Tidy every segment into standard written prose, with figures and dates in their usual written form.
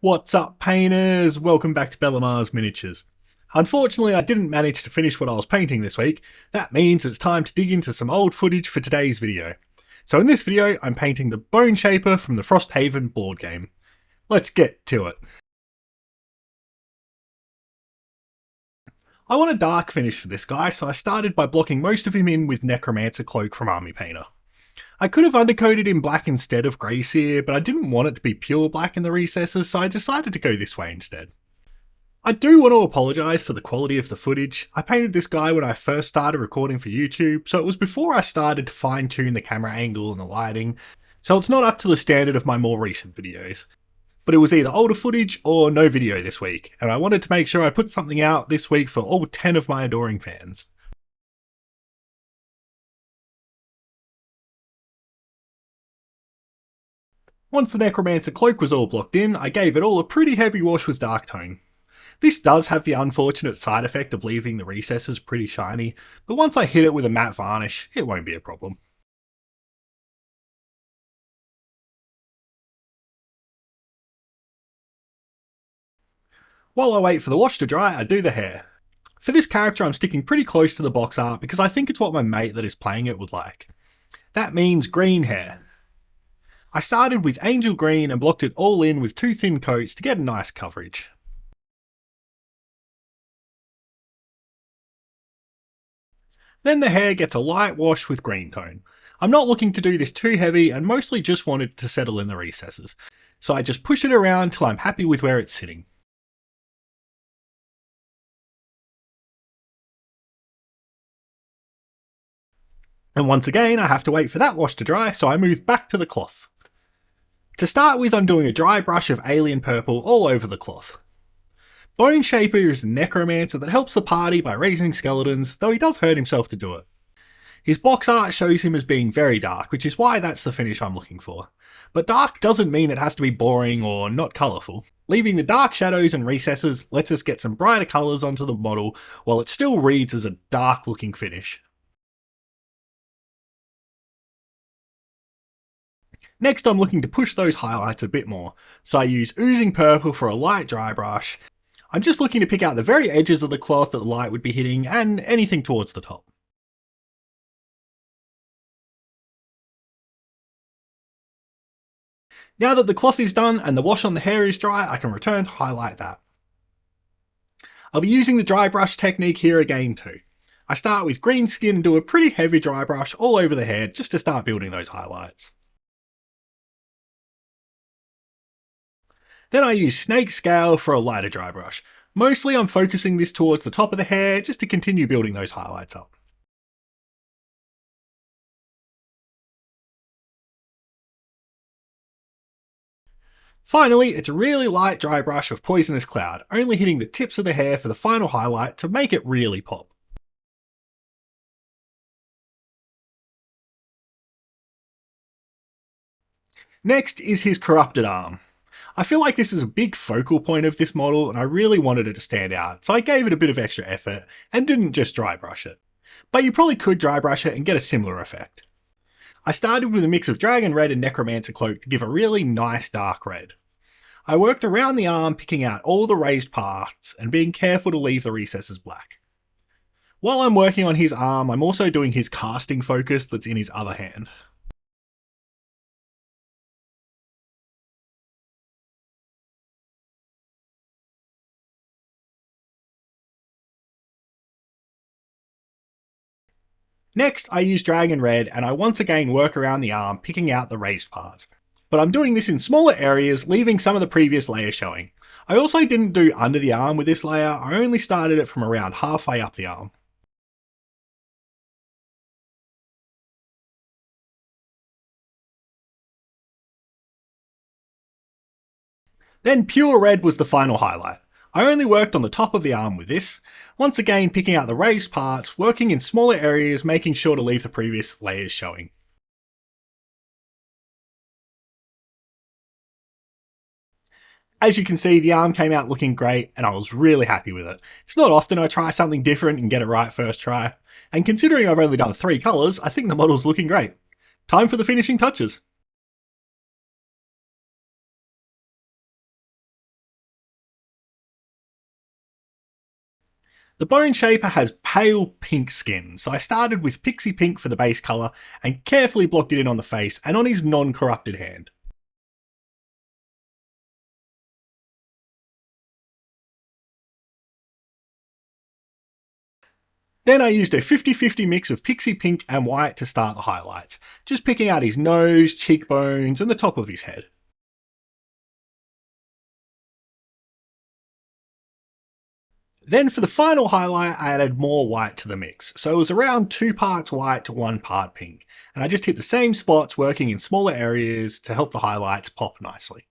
What's up, painters? Welcome back to Bellamar's Miniatures. Unfortunately, I didn't manage to finish what I was painting this week. That means it's time to dig into some old footage for today's video. So in this video, I'm painting the Boneshaper from the Frosthaven board game. Let's get to it. I want a dark finish for this guy, so I started by blocking most of him in with Necromancer Cloak from Army Painter. I could have undercoated in black instead of grey Seer, but I didn't want it to be pure black in the recesses, so I decided to go this way instead. I do want to apologise for the quality of the footage. I painted this guy when I first started recording for YouTube, so it was before I started to fine tune the camera angle and the lighting, so it's not up to the standard of my more recent videos. But it was either older footage or no video this week, and I wanted to make sure I put something out this week for all 10 of my adoring fans. Once the Necromancer Cloak was all blocked in, I gave it all a pretty heavy wash with dark tone. This does have the unfortunate side effect of leaving the recesses pretty shiny, but once I hit it with a matte varnish, it won't be a problem. While I wait for the wash to dry, I do the hair. For this character, I'm sticking pretty close to the box art because I think it's what my mate that is playing it would like. That means green hair. I started with angel green and blocked it all in with 2 thin coats to get a nice coverage. Then the hair gets a light wash with green tone. I'm not looking to do this too heavy and mostly just wanted to settle in the recesses, so I just push it around till I'm happy with where it's sitting. And once again I have to wait for that wash to dry, so I move back to the cloth. To start with, I'm doing a dry brush of Oozing Purple all over the cloth. Boneshaper is a necromancer that helps the party by raising skeletons, though he does hurt himself to do it. His box art shows him as being very dark, which is why that's the finish I'm looking for. But dark doesn't mean it has to be boring or not colourful. Leaving the dark shadows and recesses lets us get some brighter colours onto the model while it still reads as a dark looking finish. Next, I'm looking to push those highlights a bit more, so I use Oozing Purple for a light dry brush. I'm just looking to pick out the very edges of the cloth that the light would be hitting and anything towards the top. Now that the cloth is done and the wash on the hair is dry, I can return to highlight that. I'll be using the dry brush technique here again too. I start with Greenskin and do a pretty heavy dry brush all over the hair just to start building those highlights. Then I use Snake Scale for a lighter dry brush. Mostly I'm focusing this towards the top of the hair just to continue building those highlights up. Finally, it's a really light dry brush of Poisonous Cloud, only hitting the tips of the hair for the final highlight to make it really pop. Next is his corrupted arm. I feel like this is a big focal point of this model and I really wanted it to stand out, so I gave it a bit of extra effort and didn't just dry brush it. But you probably could dry brush it and get a similar effect. I started with a mix of Dragon Red and Necromancer Cloak to give a really nice dark red. I worked around the arm picking out all the raised parts and being careful to leave the recesses black. While I'm working on his arm, I'm also doing his casting focus that's in his other hand. Next, I use Dragon Red and I once again work around the arm picking out the raised parts. But I'm doing this in smaller areas, leaving some of the previous layers showing. I also didn't do under the arm with this layer, I only started it from around halfway up the arm. Then Pure Red was the final highlight. I only worked on the top of the arm with this, once again picking out the raised parts, working in smaller areas, making sure to leave the previous layers showing. As you can see, the arm came out looking great and I was really happy with it. It's not often I try something different and get it right first try, and considering I've only done 3 colours, I think the model's looking great. Time for the finishing touches. The Boneshaper has pale pink skin, so I started with Pixie Pink for the base colour and carefully blocked it in on the face and on his non-corrupted hand. Then I used a 50-50 mix of Pixie Pink and white to start the highlights, just picking out his nose, cheekbones and the top of his head. Then for the final highlight, I added more white to the mix, so it was around 2 parts white to 1 part pink, and I just hit the same spots working in smaller areas to help the highlights pop nicely.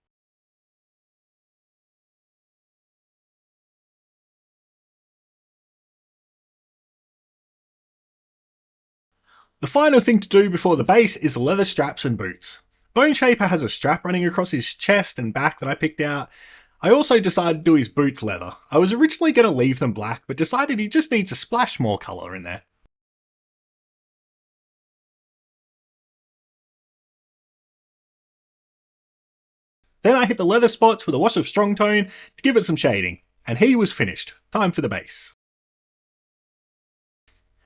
The final thing to do before the base is the leather straps and boots. Boneshaper has a strap running across his chest and back that I picked out. I also decided to do his boots leather. I was originally going to leave them black, but decided he just needs a splash more colour in there. Then I hit the leather spots with a wash of strong tone to give it some shading, and he was finished. Time for the base.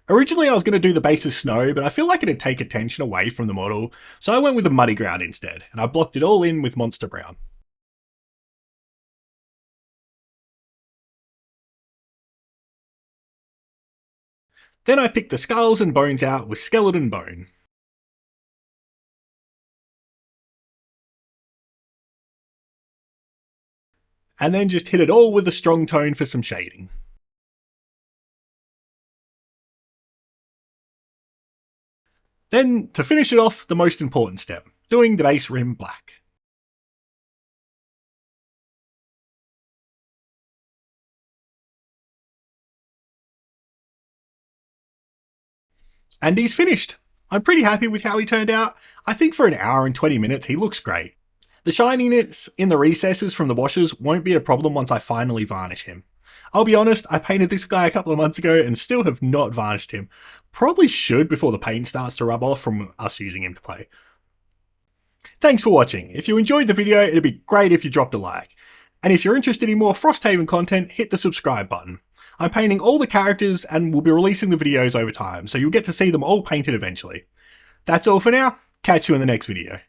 Originally I was going to do the base as snow, but I feel like it'd take attention away from the model, so I went with the muddy ground instead, and I blocked it all in with Monster Brown. Then I picked the skulls and bones out with Skeleton Bone. And then just hit it all with a strong tone for some shading. Then, to finish it off, the most important step, doing the base rim black. And he's finished. I'm pretty happy with how he turned out. I think for an hour and 20 minutes he looks great. The shininess in the recesses from the washes won't be a problem once I finally varnish him. I'll be honest, I painted this guy a couple of months ago and still have not varnished him. Probably should before the paint starts to rub off from us using him to play. Thanks for watching. If you enjoyed the video, it'd be great if you dropped a like. And if you're interested in more Frosthaven content, hit the subscribe button. I'm painting all the characters and will be releasing the videos over time, so you'll get to see them all painted eventually. That's all for now. Catch you in the next video.